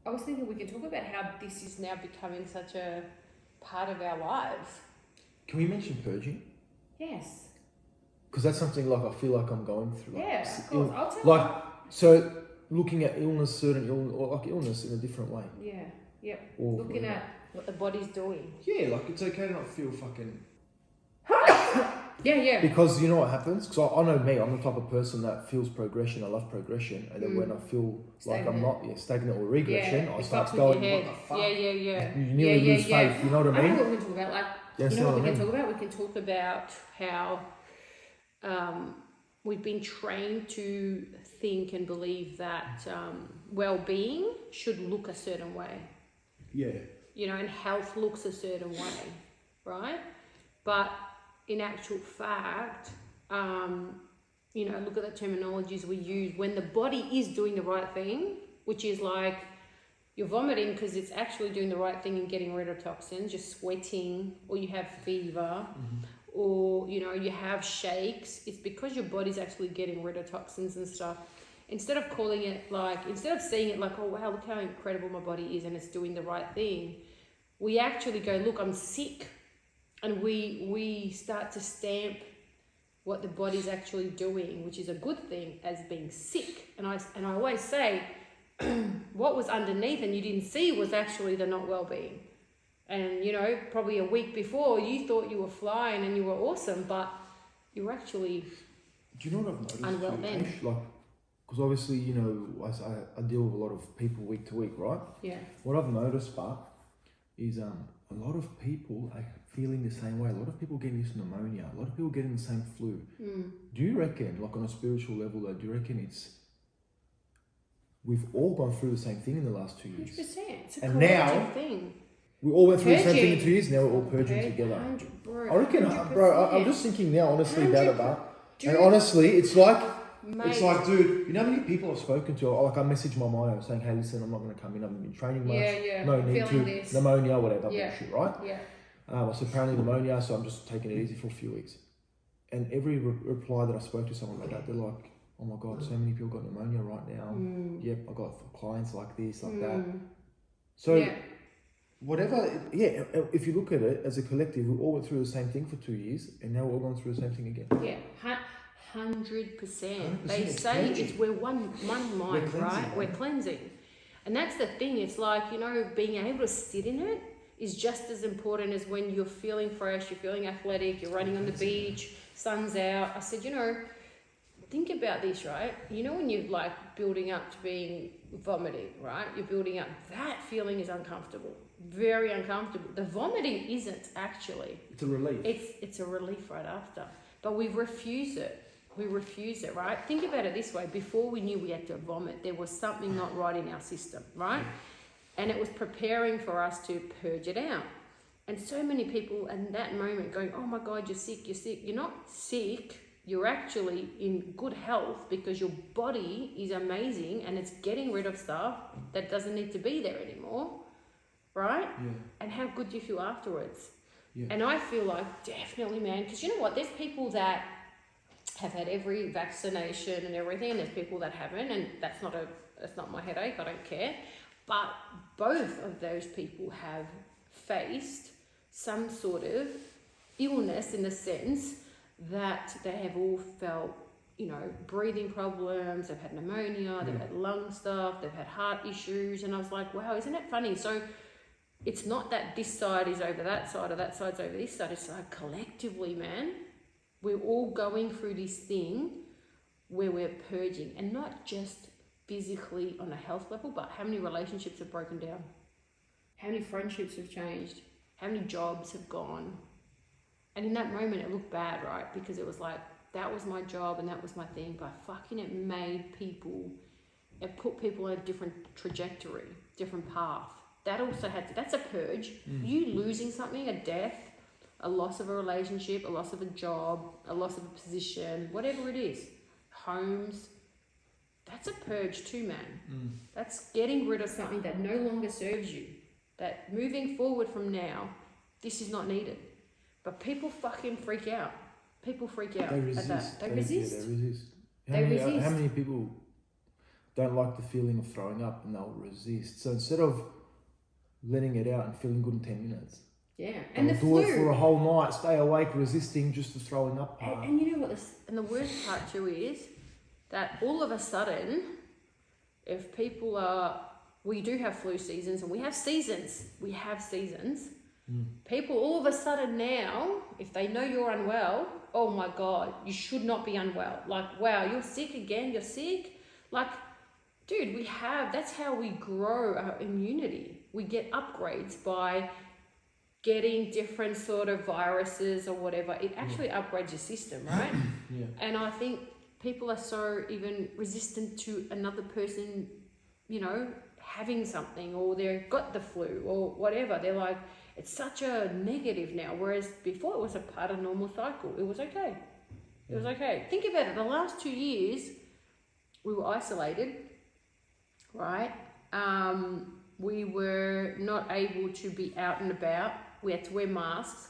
I was thinking we can talk about how this is now becoming such a part of our lives. Can we mention purging? Yes. Because that's something like I feel like I'm going through. Like, Yeah, of course. I'll tell like, so looking at illness, certain illness, or like illness in a different way. Yeah, yep. Or Looking at what the body's doing. Yeah, like it's okay to not feel fucking... Yeah. Because you know what happens? Because I know me, I'm the type of person that feels progression. I love progression. And then when I feel like I'm not stagnant or regression, I start going, what the fuck? Yeah. You nearly lose faith, you know what I mean? I know what we can talk about. Like, Yes, you know what we can talk about? We can talk about how we've been trained to think and believe that well-being should look a certain way. Yeah. You know, and health looks a certain way, right? But in actual fact, you know, look at the terminologies we use when the body is doing the right thing, which is like you're vomiting because it's actually doing the right thing and getting rid of toxins, you're sweating, or you have fever, or, you know, you have shakes. It's because your body's actually getting rid of toxins and stuff. Instead of calling it like, instead of seeing it like, oh wow, look how incredible my body is and it's doing the right thing, we actually go, look, I'm sick. And we start to stamp what the body's actually doing, which is a good thing, as being sick. And I always say, what was underneath and you didn't see was actually the not well-being. And, you know, probably a week before you thought you were flying and you were awesome, but you were actually Do you know what I've noticed? unwell then. Like, because obviously, you know, I deal with a lot of people week to week, right? Yeah. What I've noticed, but is a lot of people are feeling the same way. A lot of people getting this pneumonia. A lot of people getting the same flu. Do you reckon, like on a spiritual level, though, do you reckon we've all gone through the same thing in the last 2 years? 100%. It's a And collective now, thing. We all went through the same thing in Purging. 2 years. Now we're all purging together. 100, bro, I reckon, 100%. bro. I'm just thinking now, honestly, about it, 100%. but and honestly, it's like. Mate. It's like, dude, you know how many people I've spoken to? Like, I messaged my myo saying, hey, listen, I'm not going to come in. I haven't been training much. Yeah. No need Feeling to. this. Pneumonia, whatever, Yeah. bullshit, right? Yeah. I said, apparently pneumonia, so I'm just taking it easy for a few weeks. And every reply that I spoke to someone like that, they're like, oh my God, so many people got pneumonia right now. Yep, I got clients like this, like that. So, whatever, if you look at it as a collective, we all went through the same thing for 2 years, and now we're all going through the same thing again. Yeah, 100%. They It's say purging. we're one mind, We're right? cleansing, We're cleansing. And that's the thing. It's like, you know, being able to sit in it is just as important as when you're feeling fresh, you're feeling athletic, you're running on the beach, sun's out. I said, you know, think about this, right? You know, when you're like building up to being vomiting, right? You're building up. That feeling is uncomfortable, very uncomfortable. The vomiting isn't actually. It's a relief. It's a relief right after. But we refuse it. We refuse it, right? Think about it this way. Before we knew we had to vomit, there was something not right in our system, right? And it was preparing for us to purge it out. And so many people in that moment going, oh my God, you're sick, you're sick. You're not sick. You're actually in good health because your body is amazing and it's getting rid of stuff that doesn't need to be there anymore, right? Yeah. And how good do you feel afterwards? Yeah. And I feel like definitely, man, because you know what? There's people that have had every vaccination and everything, and there's people that haven't, and that's not my headache. I don't care. But both of those people have faced some sort of illness in the sense that they have all felt, you know, breathing problems, they've had pneumonia, they've had lung stuff, they've had heart issues, and I was like, wow, isn't it funny? So it's not that this side is over that side or that side's over this side. It's like collectively, man, we're all going through this thing where we're purging, and not just physically on a health level, but how many relationships have broken down? How many friendships have changed? How many jobs have gone? And in that moment, it looked bad, right? Because it was like, that was my job and that was my thing, but fucking it put people on a different trajectory, different path. That also that's a purge. You losing something, a death, a loss of a relationship, a loss of a job, a loss of a position, whatever it is, homes, that's a purge too, man. That's getting rid of something that no longer serves you. That moving forward from now, this is not needed. But people fucking freak out. People freak out They resist. at that. They resist. Yeah, they resist. They resist. How many people don't like the feeling of throwing up and they'll resist. So instead of letting it out and feeling good in 10 minutes, and the do flu. it for a whole night, stay awake, resisting just the throwing up part. And you know what? And the worst part too is that all of a sudden, if people we do have flu seasons and we have seasons. People all of a sudden now, if they know you're unwell, oh my God, you should not be unwell. Like, wow, you're sick again, you're sick. Like, dude, that's how we grow our immunity. We get upgrades by getting different sort of viruses or whatever. It actually upgrades your system, right? Yeah. And I think people are so even resistant to another person, having something, or they've got the flu or whatever. They're like, it's such a negative now, whereas before it was a part of normal cycle. It was okay. It was okay. Think about it. The last 2 years, we were isolated, right? We were not able to be out and about. We had to wear masks.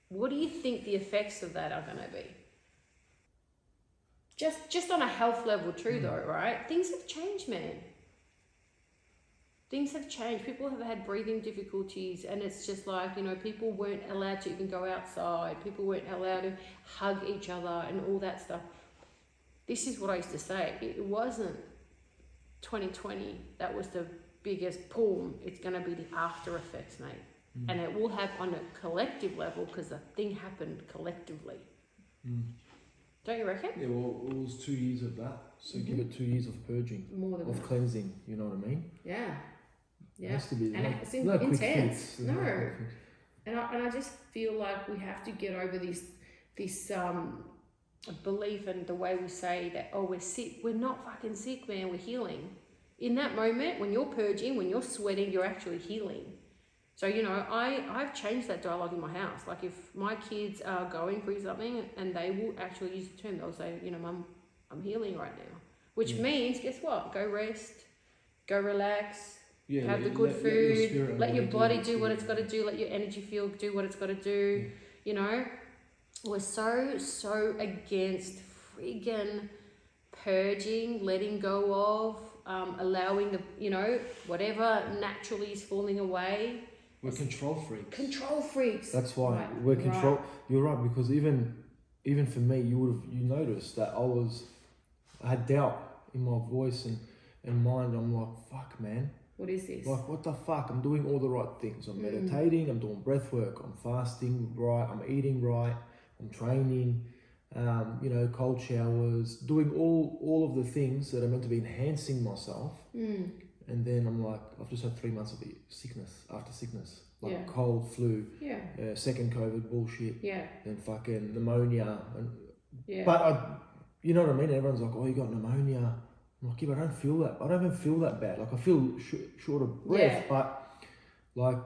What do you think the effects of that are going to be? Just on a health level too, though, right? Things have changed, man. Things have changed. People have had breathing difficulties, and it's just like, people weren't allowed to even go outside. People weren't allowed to hug each other and all that stuff. This is what I used to say. It wasn't 2020 that was the biggest boom. It's going to be the after effects, mate. And it will have on a collective level because the thing happened collectively. Don't you reckon? Yeah, well, it was 2 years of that. So give it 2 years of purging, more than that. Cleansing. You know what I mean? Yeah. It has to be. And it's no quick intense. fix. No. And I just feel like we have to get over this belief and the way we say that, oh, we're sick. We're not fucking sick, man. We're healing. In that moment, when you're purging, when you're sweating, you're actually healing. So, I've changed that dialogue in my house. Like, if my kids are going through something, and they will actually use the term, they'll say, Mum, I'm healing right now. Which means, guess what? Go rest, go relax, have the good food, let your body do what it's got to do, let your energy field do what it's got to do. We're so against friggin' purging, letting go of, allowing the, whatever naturally is falling away. We're control freaks. Control freaks. That's why we're control. Right. You're right, because even for me, you noticed that I had doubt in my voice and mind. I'm like, fuck, man. What is this? Like, what the fuck? I'm doing all the right things. I'm meditating. I'm doing breath work. I'm fasting right. I'm eating right. I'm training. Cold showers, doing all of the things that are meant to be enhancing myself. And then I'm like, I've just had 3 months of sickness after sickness, like cold, flu, second COVID bullshit, then fucking pneumonia, but you know what I mean? Everyone's like, oh, you got pneumonia. I'm like, yeah, but I don't feel that. I don't even feel that bad. Like, I feel short of breath, but like,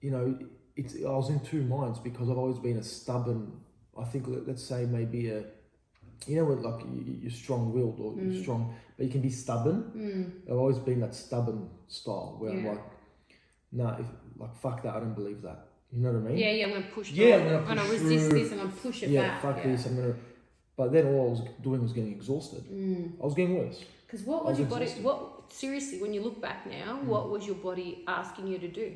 I was in two minds because I've always been a stubborn. I think, let's say maybe when like you're strong-willed or you're strong, but you can be stubborn. I've always been that stubborn style where I'm like, nah, fuck that, I don't believe that. You know what I mean? Yeah, I'm going to push through. I'm going to resist this and I'm push it back. Fuck this, I'm going to... But then all I was doing was getting exhausted. I was getting worse. Because what was your body... Seriously, when you look back now, what was your body asking you to do?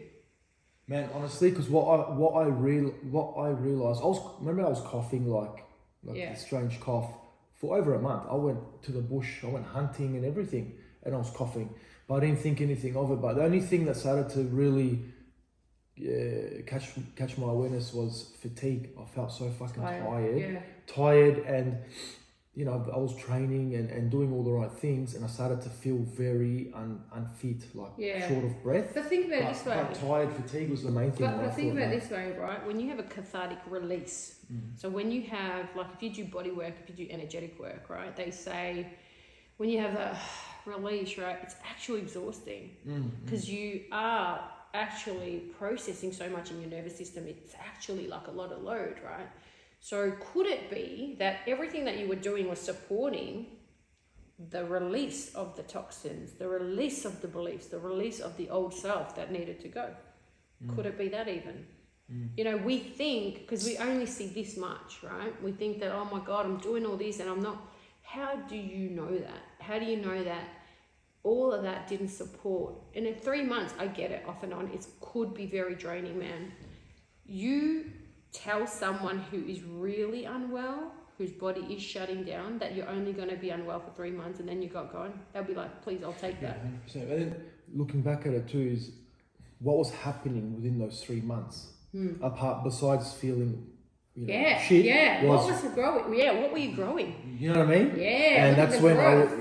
Man, honestly, because what I realized, I was coughing like a strange cough for over a month. I went to the bush, I went hunting and everything, and I was coughing, but I didn't think anything of it. But the only thing that started to really catch my awareness was fatigue. I felt so fucking tired, and I was training and doing all the right things, and I started to feel very unfit, short of breath. But think about it this way. But tired, fatigue was the main thing. But think about it this way, right? When you have a cathartic release, so when you have, if you do body work, if you do energetic work, right? They say when you have a release, right, it's actually exhausting because you are actually processing so much in your nervous system. It's actually like a lot of load, right? So could it be that everything that you were doing was supporting the release of the toxins, the release of the beliefs, the release of the old self that needed to go? Could it be that even? We think, because we only see this much, right? We think that, oh my God, I'm doing all this and I'm not. How do you know that? how do you know that all of that didn't support? And in 3 months, I get it, off and on, it could be very draining, man. You tell someone who is really unwell, whose body is shutting down, that you're only going to be unwell for 3 months and then you got going, they'll be like, please, I'll take that. 100%. And then looking back at it too, is what was happening within those 3 months, apart besides feeling, you know, shit. What was growing? Yeah, what were you growing? You know what I mean? Yeah. And that's when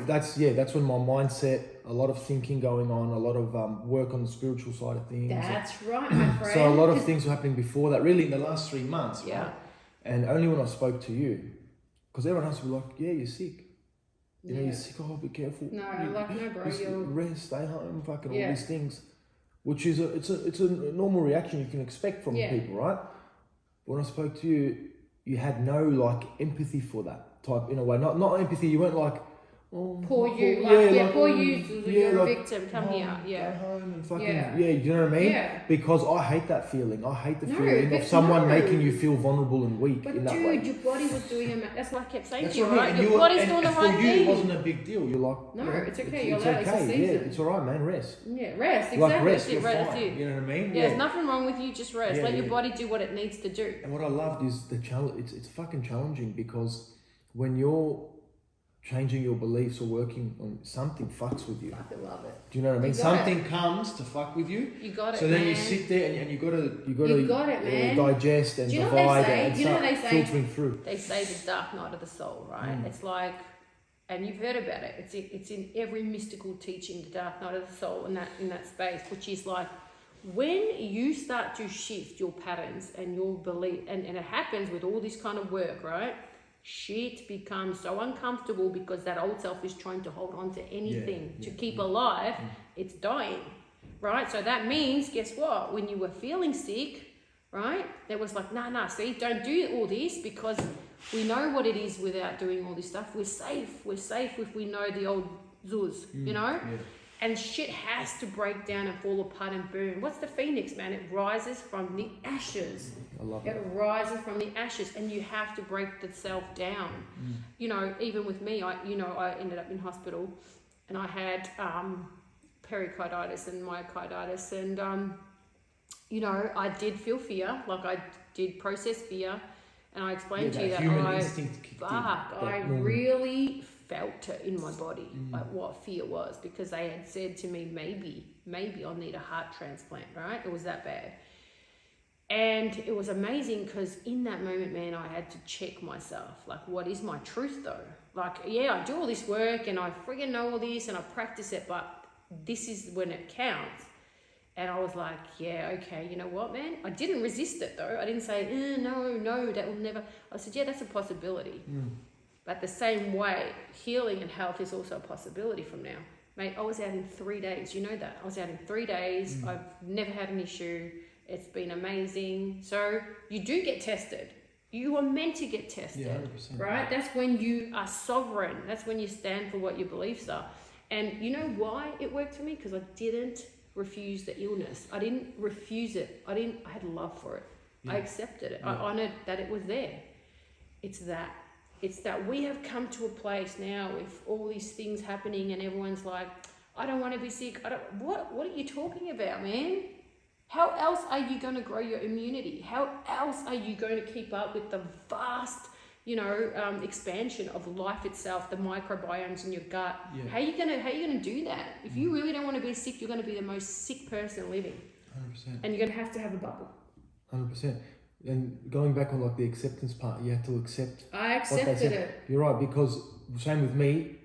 that's when my mindset, a lot of thinking going on, a lot of work on the spiritual side of things. That's right, my friend. So a lot of things were happening before that, really in the last 3 months. Yeah. Right? And only when I spoke to you, because everyone else would be like, yeah, you're sick. You know, you're sick. Oh, be careful. No, no, bro. Rest, stay home, fucking all these things, which is it's a normal reaction you can expect from people, right? But when I spoke to you, you had no like empathy for that type in a way. Not empathy. You weren't like, oh, poor you, poor you, you're a victim. Come here, go home and fucking you know what I mean? Yeah. Because I hate that feeling. I hate the feeling of someone making you feel vulnerable and weak in that way. But dude, your body was doing that's what I kept saying That's to you, what I right? mean. Your body's doing the right for you, thing. it wasn't a big deal. You're like, no, it's okay. It's okay. It's all right, man. Rest. Yeah, rest. Exactly. Like rest, you're That's fine. it. You know what I mean? Yeah, there's nothing wrong with you. Just rest. Let your body do what it needs to do. And what I loved is the challenge. It's fucking challenging because when you're changing your beliefs or working on something, fucks with you. I fucking love it. Do you know what I mean? Something comes to fuck with you. You got it. So then man. you sit there and you got to digest and divide and start filtering through. They say the dark night of the soul, right? It's like, and you've heard about it. It's in every mystical teaching, the dark night of the soul, in that space, which is like when you start to shift your patterns and your belief, and it happens with all this kind of work, right? Shit becomes so uncomfortable because that old self is trying to hold on to anything to keep alive. It's dying, right? So that means, guess what? When you were feeling sick, right? There was like, nah, see, don't do all this because we know what it is without doing all this stuff. We're safe if we know the old Zuz, you know? Yeah. And shit has to break down and fall apart and burn. What's the phoenix, man? It rises from the ashes. I love it. It rises from the ashes, and you have to break the self down. You know, even with me, I ended up in hospital, and I had pericarditis and myocarditis, and you know, I did feel fear, like I did process fear, and I explained to you that I really felt it in my body, like what fear was, because they had said to me, maybe I'll need a heart transplant, right? It was that bad. And it was amazing because in that moment, man, I had to check myself. Like, what is my truth though? Like, yeah, I do all this work and I friggin' know all this and I practice it, but this is when it counts. And I was like, yeah, okay, you know what, man? I didn't resist it though. I didn't say, no, that will never. I said, yeah, that's a possibility. But the same way, healing and health is also a possibility from now. Mate, I was out in 3 days. You know that. I was out in 3 days. I've never had an issue. It's been amazing. So you do get tested. You are meant to get tested. Yeah, 100%. Right? That's when you are sovereign. That's when you stand for what your beliefs are. And you know why it worked for me? Because I didn't refuse the illness. I didn't refuse it. I had love for it. Yeah. I accepted it. Yeah. I honored that it was there. It's that we have come to a place now with all these things happening and everyone's like, I don't want to be sick. What are you talking about, man? How else are you going to grow your immunity? How else are you going to keep up with the vast, expansion of life itself, the microbiomes in your gut? Yeah. How are you going to do that? If you really don't want to be sick, you're going to be the most sick person living. 100%. And you're going to have a bubble. 100%. And going back on like the acceptance part, you have to accept. I accepted it. You're right, because same with me.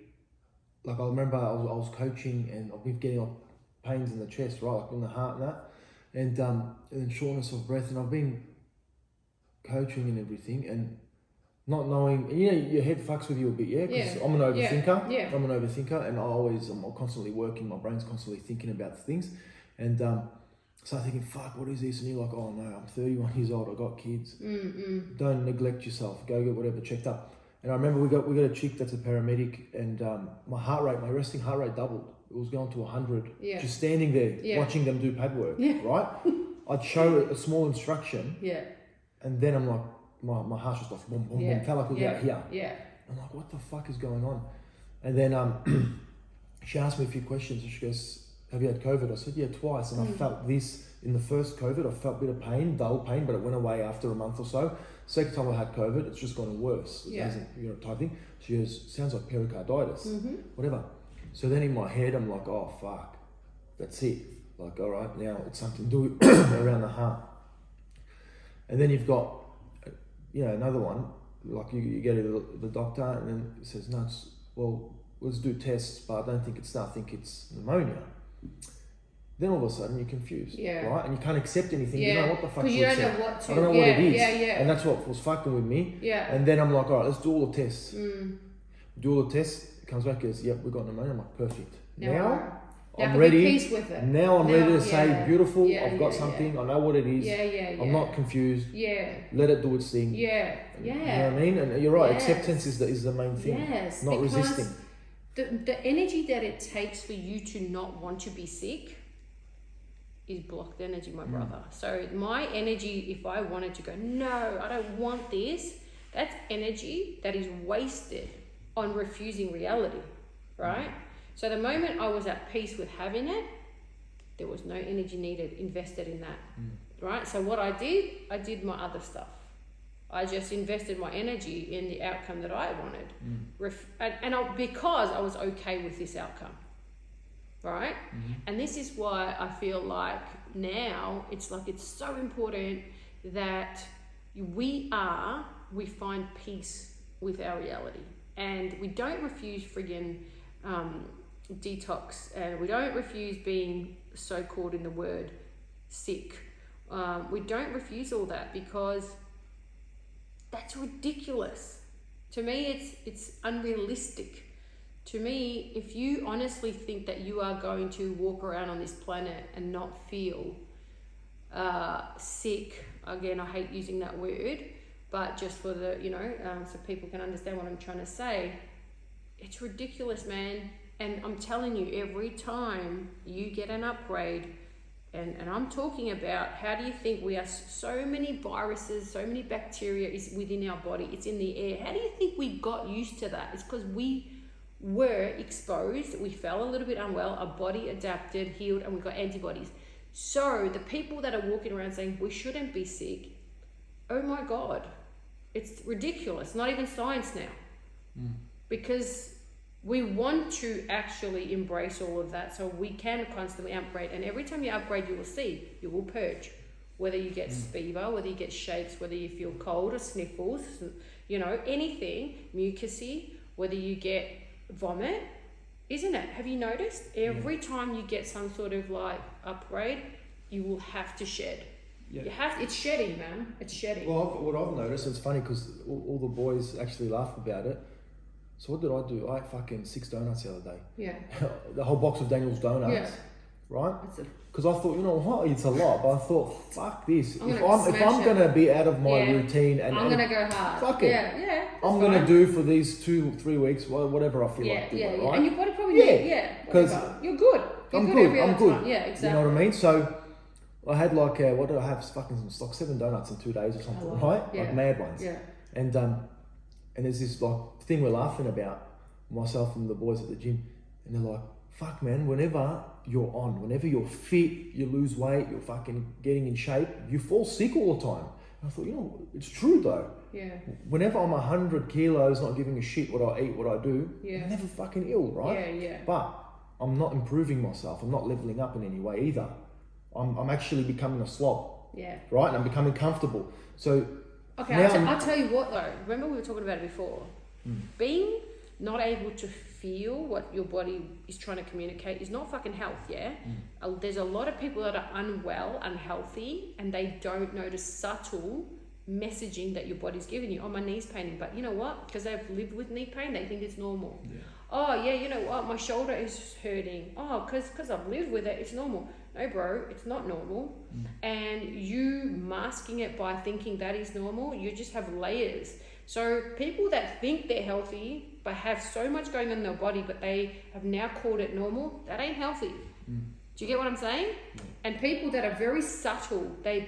Like I remember I was coaching and I've been getting like pains in the chest, right, like in the heart and that, and then shortness of breath. And I've been coaching and everything, and not knowing. And your head fucks with you a bit, yeah. Because I'm an overthinker. Yeah. I'm an overthinker, and I'm constantly working. My brain's constantly thinking about things, and start thinking, fuck, what is this? And you're like, oh no, I'm 31 years old, I got kids. Don't neglect yourself. Go get whatever checked up. And I remember we got a chick that's a paramedic, and my resting heart rate doubled. It was going to 100. Yeah. Just standing there, watching them do pad work, right? I'd show a small instruction. Yeah. And then I'm like, my heart's just like, boom, boom, boom, felt like it was out here. Yeah. I'm like, what the fuck is going on? And then she asked me a few questions, and she goes, have you had COVID? I said, yeah, twice. And I felt this in the first COVID. I felt a bit of pain, dull pain, but it went away after a month or so. Second time I had COVID, it's just gotten worse. It hasn't, type thing. She goes, sounds like pericarditis, whatever. So then in my head, I'm like, oh, fuck, that's it. Like, all right, now it's something to do around the heart. And then you've got, another one, like you go to the doctor and then it says, no, well, let's do tests, but I don't think it's that. I think it's pneumonia. Then all of a sudden you're confused, right? And you can't accept anything. You know what the fuck? Because you don't know what to. I don't know what it is. Yeah. And that's what was fucking with me. Yeah. And then I'm like, all right, let's do all the tests. Do all the tests. It comes back as, yep, we've got pneumonia. I'm like, perfect. Now I'm ready. Be peace with it. Now I'm ready to say, beautiful. I've got something. Yeah. I know what it is. Yeah. I'm not confused. Yeah. Let it do its thing. Yeah. You know what I mean? And you're right. Acceptance is the main thing. Yes. Not resisting. The energy that it takes for you to not want to be sick is blocked energy, my brother. So my energy, if I wanted to go, no, I don't want this, that's energy that is wasted on refusing reality, right? So the moment I was at peace with having it, there was no energy needed invested in that, right? So what I did my other stuff. I just invested my energy in the outcome that I wanted. Because I was okay with this outcome, right? And this is why I feel like now it's so important that we find peace with our reality. And we don't refuse friggin' detox, and we don't refuse being so called in the word sick. We don't refuse all that because that's ridiculous. To me, it's unrealistic. To me, if you honestly think that you are going to walk around on this planet and not feel sick, again, I hate using that word, but just for the, so people can understand what I'm trying to say, it's ridiculous, man. And I'm telling you, every time you get an upgrade, and I'm talking about, how do you think we are so many viruses, so many bacteria is within our body, it's in the air. How do you think we got used to that? It's because we were exposed, we fell a little bit unwell, our body adapted, healed, and we got antibodies. So the people that are walking around saying we shouldn't be sick, oh my God, it's ridiculous. Not even science now. Because we want to actually embrace all of that so we can constantly upgrade. And every time you upgrade, you will see, you will purge. Whether you get fever, whether you get shakes, whether you feel cold or sniffles, anything, mucusy, whether you get vomit, isn't it? Have you noticed? Every time you get some sort of upgrade, you will have to shed. Yeah. It's shedding, man. It's shedding. Well, what I've noticed, it's funny because all the boys actually laugh about it. So what did I do? I ate fucking 6 donuts the other day. Yeah. The whole box of Daniel's donuts. Yeah. Right? Because I thought, what? It's a lot. But I thought, fuck this. If I'm going to be out of my routine and I'm going to go hard. Fuck it. Yeah. I'm going to do for these 2-3 weeks, whatever I feel like doing. Right? And your body probably because you're good. I'm good. Yeah, exactly. You know what I mean? So I had what did I have? Fucking 7 donuts in 2 days or something, right? Yeah. Like mad ones. Yeah. And there's this thing we're laughing about, myself and the boys at the gym, and they're like, fuck man, whenever you're fit, you lose weight, you're fucking getting in shape, you fall sick all the time. And I thought, it's true though. Yeah. Whenever I'm 100 kilos, not giving a shit what I eat, what I do, I'm never fucking ill, right? Yeah. But I'm not improving myself. I'm not leveling up in any way either. I'm actually becoming a slob. Yeah. Right? And I'm becoming comfortable. So okay, I'll tell you what though. Remember we were talking about it before. Being not able to feel what your body is trying to communicate is not fucking health, yeah? There's a lot of people that are unwell, unhealthy, and they don't notice subtle messaging that your body's giving you. Oh, my knee's paining. But you know what? Because they've lived with knee pain, they think it's normal. Yeah. Oh, yeah, you know what? My shoulder is hurting. Oh, because I've lived with it, it's normal. No, bro, it's not normal. And you masking it by thinking that is normal, you just have layers. So people that think they're healthy but have so much going on in their body but they have now called it normal, that ain't healthy. Do you get what I'm saying? And people that are very subtle, they're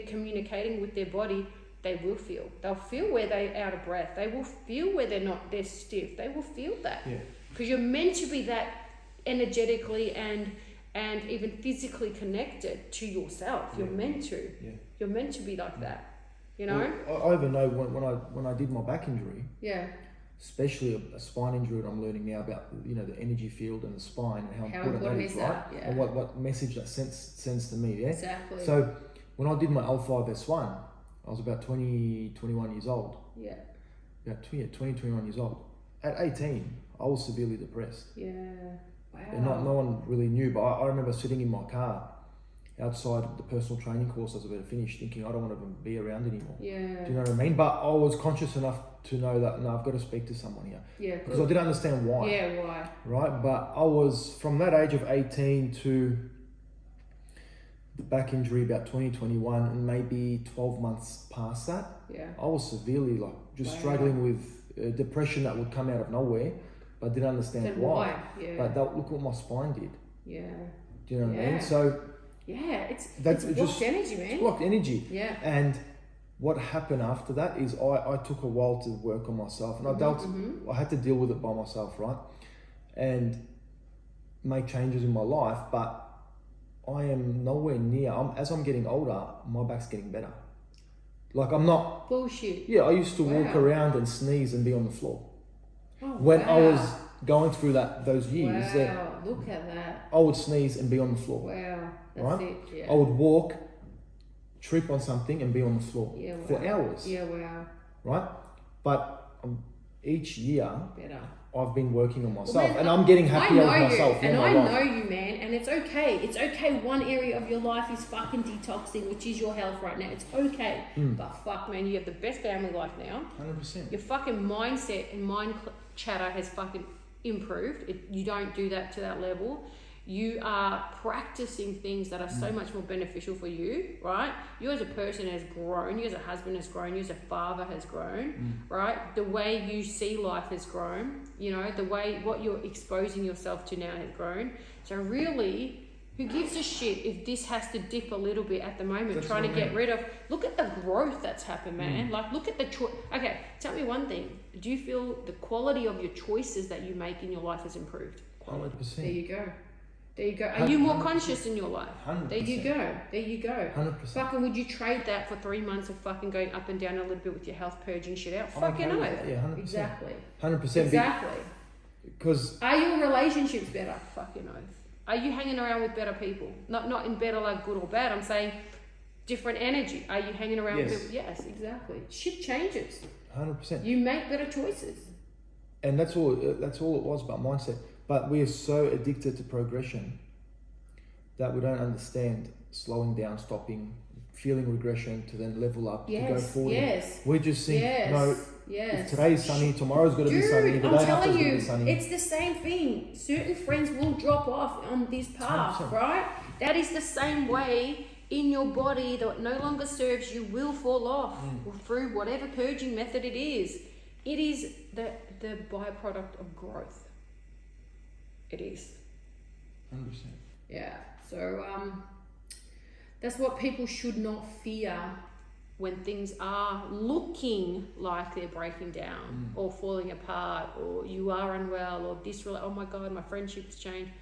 communicating with their body they will feel. They'll feel where they're out of breath. They will feel where they're stiff. They will feel that. Yeah. Because you're meant to be that energetically and even physically connected to yourself. You're meant to. Yeah. You're meant to be like that. You know? Well, I even know when I did my back injury, Yeah. especially a spine injury that I'm learning now about, you know, the energy field and the spine and how important that is, right? That? Yeah. And what message that sends to me, yeah? Exactly. So when I did my L5S1, I was about 21 years old. Yeah. About 21 years old. At 18, I was severely depressed. Yeah. Wow. And no one really knew, but I remember sitting in my car outside the personal training course I was about to finish, thinking I don't want to be around anymore. Yeah. Do you know what I mean? But I was conscious enough to know that, no, I've got to speak to someone here. Yeah. Because I didn't understand why. Yeah, why? Right? But I was, from that age of 18 to the back injury about 2021, and maybe 12 months past that, Yeah. I was severely struggling with depression that would come out of nowhere, but I didn't understand Then why. Yeah. But look what my spine did. Yeah. Do you know what I mean? Yeah. So Yeah, it's that's blocked energy, man. It's blocked energy. Yeah. And what happened after that is I took a while to work on myself, and I had to deal with it by myself, right? And make changes in my life, but I am nowhere near. As I'm getting older, my back's getting better. Like I'm not. Bullshit. Yeah, I used to walk around and sneeze and be on the floor. Oh, When I was going through those years, wow, look at that. I would sneeze and be on the floor. Wow, that's Right? it. Yeah. I would walk, trip on something and be on the floor for hours. Yeah, wow. Right? But each year, Better. I've been working on myself, Well, man, and I'm getting happier with myself. And I know you, man, and it's okay. It's okay. One area of your life is fucking detoxing, which is your health right now. It's okay. But fuck, man, you have the best family life now. 100%. Your fucking mindset and mind chatter has fucking improved. You don't do that to that level. You are practicing things that are so much more beneficial for you, right? You as a person has grown. You as a husband has grown. You as a father has grown, right? The way you see life has grown. You know, the way what you're exposing yourself to now has grown. So really, who gives a shit if this has to dip a little bit at the moment, That's trying to what I get mean. rid of. Look at the growth that's happened, man. Like, look at the choice. Okay, tell me one thing. Do you feel the quality of your choices that you make in your life has improved? 100%. There you go. There you go. Are you more conscious in your life? 100%. There you go. There you go. 100%. Fucking would you trade that for 3 months of fucking going up and down a little bit with your health purging shit out? I'm Fucking okay no. with that, yeah, 100%. Exactly. 100%. Exactly. Because Are your relationships better? Fucking oath. Are you hanging around with better people? Not in better like good or bad. I'm saying different energy. Are you hanging around with people? Yes, exactly. Shit changes. 100%. You make better choices. And that's all it was about mindset. But we are so addicted to progression that we don't understand slowing down, stopping, feeling regression to then level up, to go forward. Yes. We just think, no, Yes. if today's sunny, tomorrow's going to be sunny, the I'm day after's telling going to you, be sunny. it's the same thing. Certain friends will drop off on this path, 100%. right? That is the same way in your body that no longer serves you will fall off through whatever purging method it is. It is the byproduct of growth. It is. 100%. Yeah. So that's what people should not fear when things are looking like they're breaking down or falling apart, or you are unwell, or oh my god, my friendship's changed.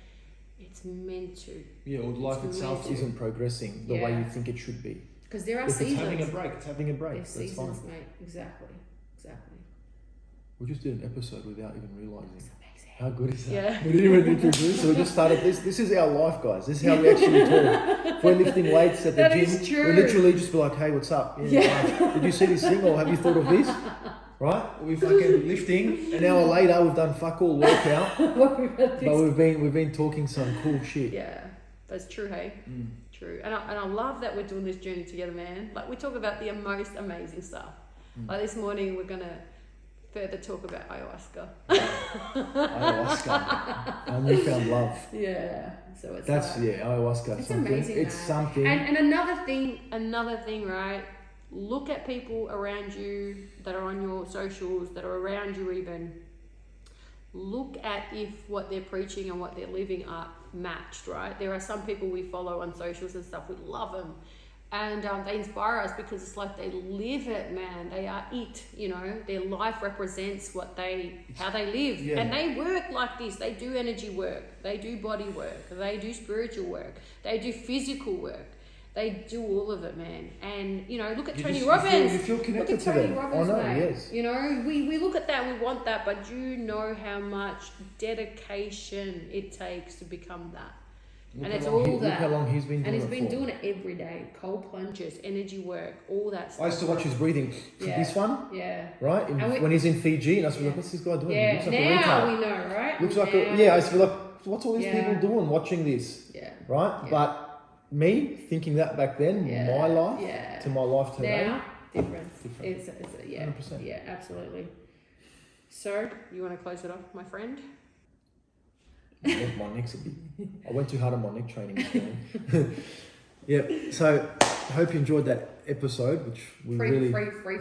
It's meant to. Yeah, or life It's itself meant to. isn't progressing the way you think it should be. Because there are If seasons. it's having a break, it's having a break. There's That's seasons, fine. mate. Exactly. We just did an episode without even realising. It's amazing. How good is that? Yeah. We didn't even introduce, so we just started this. This is our life, guys. This is how we actually talk. If we're lifting weights at the That gym, is true. we literally just be like, hey, what's up? Did you see this thing, or have you thought of this? Right? We're fucking lifting. An hour later, we've done fuck all workout, but we've been talking some cool shit. Yeah, that's true, hey? True. And I love that we're doing this journey together, man. Like, we talk about the most amazing stuff. Like this morning, we're going to further talk about ayahuasca. Ayahuasca. Our newfound love. Yeah. So it's ayahuasca. it's something. amazing. It's man. something. And another thing, right? Look at people around you that are on your socials, that are around you even. Look at if what they're preaching and what they're living are matched, right? There are some people we follow on socials and stuff. We love them. And they inspire us because it's like they live it, man. They are it, you know. Their life represents how they live. Yeah. And they work like this. They do energy work. They do body work. They do spiritual work. They do physical work. They do all of it, man. And, you know, look at Tony Robbins. You feel connected look at Tony to them. Robbins, I know, mate. yes. You know, we look at that and we want that, but do you know how much dedication it takes to become that? Look and it's how long all that. Look how long he's been doing it. And he's been for. doing it every day. Cold plunges, energy work, all that stuff. I used to watch his breathing. Yeah. This one, Yeah. right? When he's in Fiji, and I used to be like, what's this guy doing? Yeah, He looks like a now retard. we know, right? Looks like now, I used to be like, what's all these people doing watching this? Yeah. Right? Yeah. But me thinking that back then, my life to my life today. Now, difference. Different. It's yeah. 100%. Yeah, absolutely. So, you want to close it off, my friend? My neck's a bit. I went too hard on my neck training this morning. Yeah. So I hope you enjoyed that episode, which we free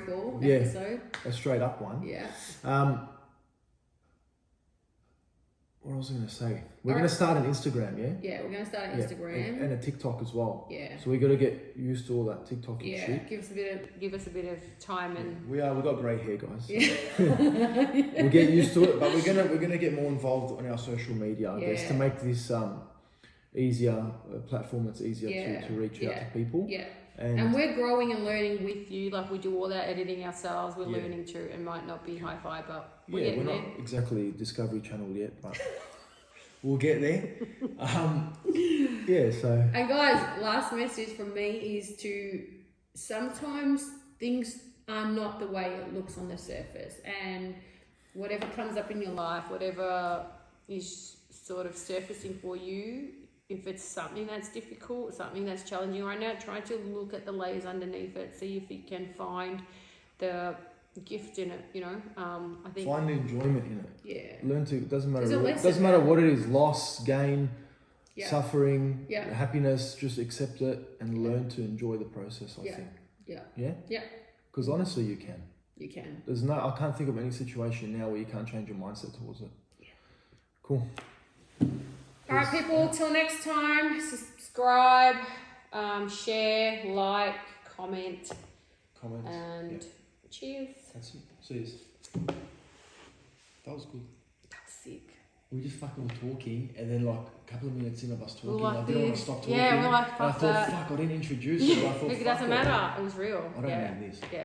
fall episode. A straight up one. Yeah. What was I going to say? We're going to start an Instagram, yeah? Yeah, we're going to start an Instagram. And a TikTok as well. Yeah. So we got to get used to all that TikTok Yeah, shit. give us a bit of time and. We got grey hair, guys. Yeah. We'll get used to it, but we're gonna get more involved on our social media, I guess, to make this easier, a platform that's easier to reach out to people. Yeah. And we're growing and learning with you, like we do all our editing ourselves. We're learning too. It might not be hi-fi, but we're not exactly Discovery Channel yet, but we'll get there. So. And guys, last message from me is to sometimes things are not the way it looks on the surface, and whatever comes up in your life, whatever is sort of surfacing for you, if it's something that's difficult, something that's challenging right now, try to look at the layers underneath it, see if you can find the gift in it, you know. I think find the enjoyment in it. Yeah. Learn to. It doesn't matter. It doesn't matter what it is. Loss, gain, suffering, Yeah. happiness. Just accept it and learn to enjoy the process. I think. Yeah. Yeah. Yeah. Because honestly, you can. You can. I can't think of any situation now where you can't change your mindset towards it. Yeah. Cool. All right, people. Till next time. Subscribe, share, like, comment, and cheers. That's it. Cheers. That was good. That was sick. We just fucking were talking, and then like a couple of minutes in of us talking, like I didn't want to stop talking. Yeah, we're like, fuck and I thought, fuck, I didn't introduce it. I thought, it doesn't matter. It was real. I don't need this. Yeah.